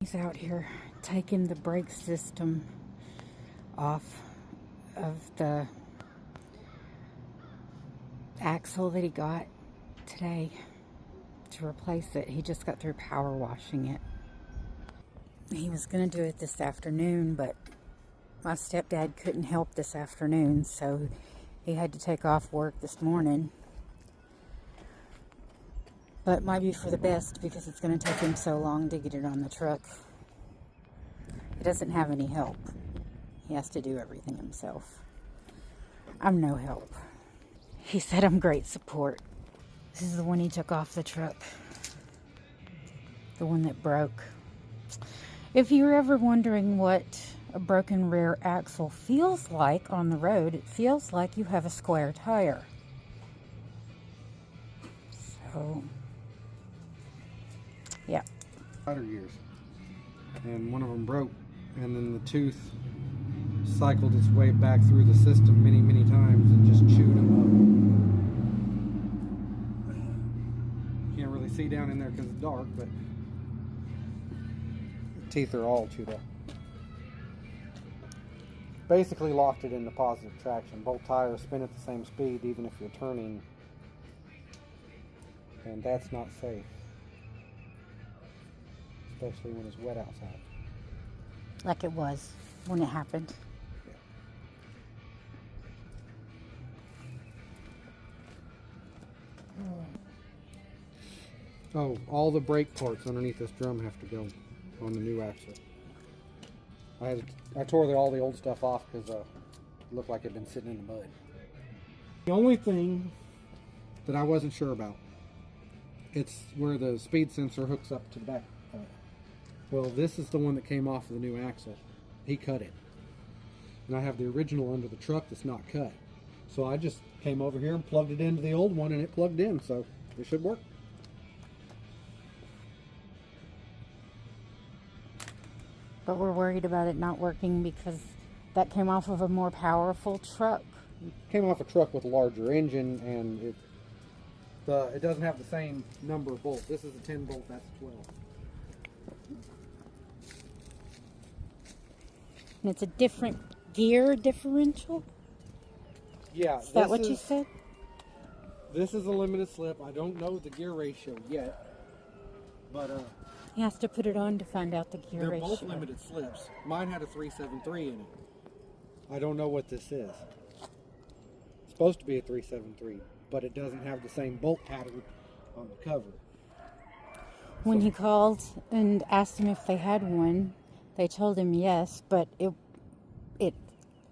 He's out here taking the brake system off of the axle that he got today to replace it. He just got through power washing it. He was going to do it this afternoon, but my stepdad couldn't help this afternoon, so he had to take off work this morning. But it might be for the best because it's going to take him so long to get it on the truck. He doesn't have any help. He has to do everything himself. I'm no help. He said I'm great support. This is the one he took off the truck. The one that broke. If you're ever wondering what a broken rear axle feels like on the road, it feels like you have a square tire. So, yeah. Spider gears, and one of them broke, and then the tooth cycled its way back through the system many times and just chewed them up. Can't really see down in there because it's dark, but the teeth are all chewed up. Basically locked it into positive traction. Both tires spin at the same speed even if you're turning, and that's not safe, especially when it's wet outside. Like it was when it happened. Oh, all the brake parts underneath this drum have to go on the new axle. I tore all the old stuff off because it looked like it had been sitting in the mud. The only thing that I wasn't sure about, it's where the speed sensor hooks up to the back. Well, this is the one that came off of the new axle. He cut it. And I have the original under the truck that's not cut. So I just came over here and plugged it into the old one, and it plugged in, so it should work. But we're worried about it not working because that came off of a more powerful truck. Came off a truck with a larger engine, and it doesn't have the same number of bolts. This is a 10 bolt, that's a 12. And it's a different gear differential? Yeah. Is that what you said? This is a limited slip. I don't know the gear ratio yet, but He has to put it on to find out the gear they're ratio. both limited slips. Mine had a 373 in it. I don't know what this is. It's supposed to be a 373, but it doesn't have the same bolt pattern on the cover. When he called and asked them if they had one, they told him yes, but it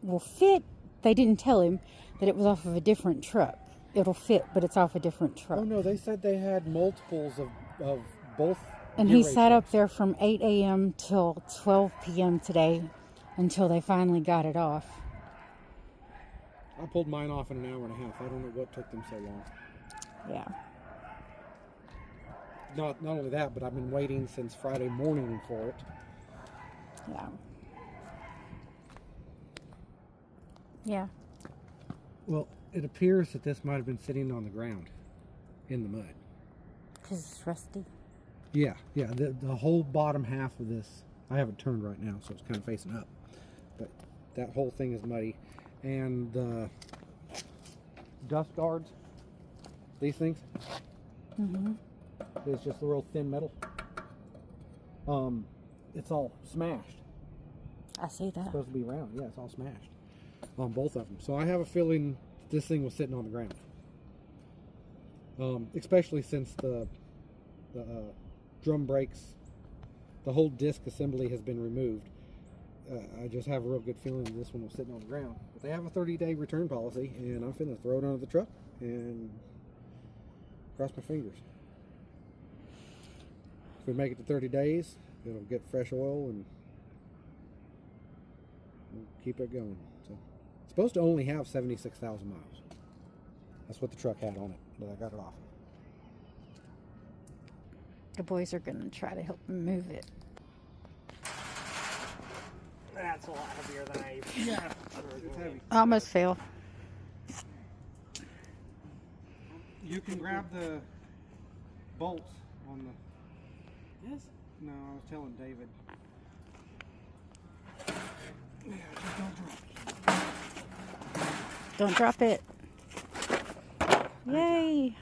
will fit. They didn't tell him that it was off of a different truck. It'll fit, but it's off a different truck. Oh no, they said they had multiples of both. And he sat up there from 8 a.m. till 12 p.m. today until they finally got it off. I pulled mine off in an hour and a half. I don't know what took them so long. Yeah. Not only that, but I've been waiting since Friday morning for it. Yeah. Yeah. Well, it appears that this might have been sitting on the ground in the mud. Because it's rusty. Yeah. The whole bottom half of this, I have it turned right now, so it's kind of facing up. But that whole thing is muddy. And the dust guards, these things, it's just a real thin metal. It's all smashed. I see that. It's supposed to be round. Yeah, it's all smashed on both of them. So I have a feeling this thing was sitting on the ground. Especially since the drum brakes, the whole disc assembly has been removed. I just have a real good feeling this one was sitting on the ground. But they have a 30-day return policy, and I'm finna throw it under the truck and cross my fingers. If we make it to 30 days, it'll get fresh oil and we'll keep it going. So it's supposed to only have 76,000 miles. That's what the truck had on it, but I got it off. The boys are going to try to help him move it. That's a lot heavier than I Yeah, it's heavy. Almost fell. You can grab the bolts on the... Yes? No, I was telling David. Yeah, just don't drop it. Don't drop it. Yay.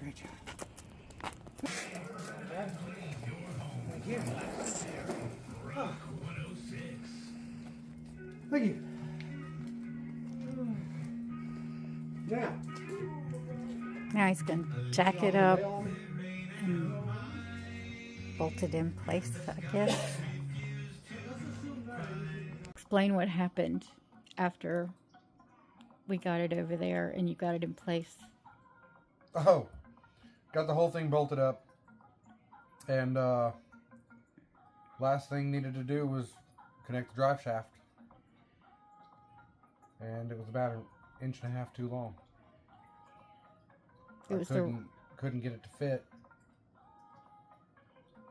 Great job. Thank you. Thank you. Now. Now he's going to jack it up and bolt it in place, I guess. Explain what happened after we got it over there and you got it in place. Oh, got the whole thing bolted up, and last thing needed to do was connect the drive shaft, and it was about an inch and a half too long. It was couldn't get it to fit,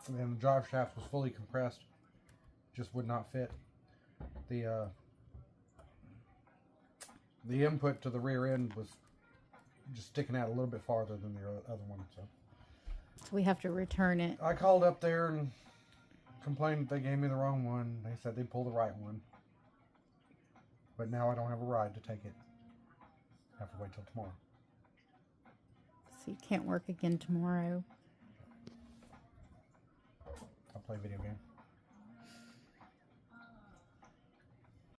and the drive shaft was fully compressed, just would not fit. The input to the rear end was just sticking out a little bit farther than the other one. So we have to return it. I called up there and complained that they gave me the wrong one. They said they'd pull the right one. But now I don't have a ride to take it. I have to wait till tomorrow. So you can't work again tomorrow. I'll play a video game.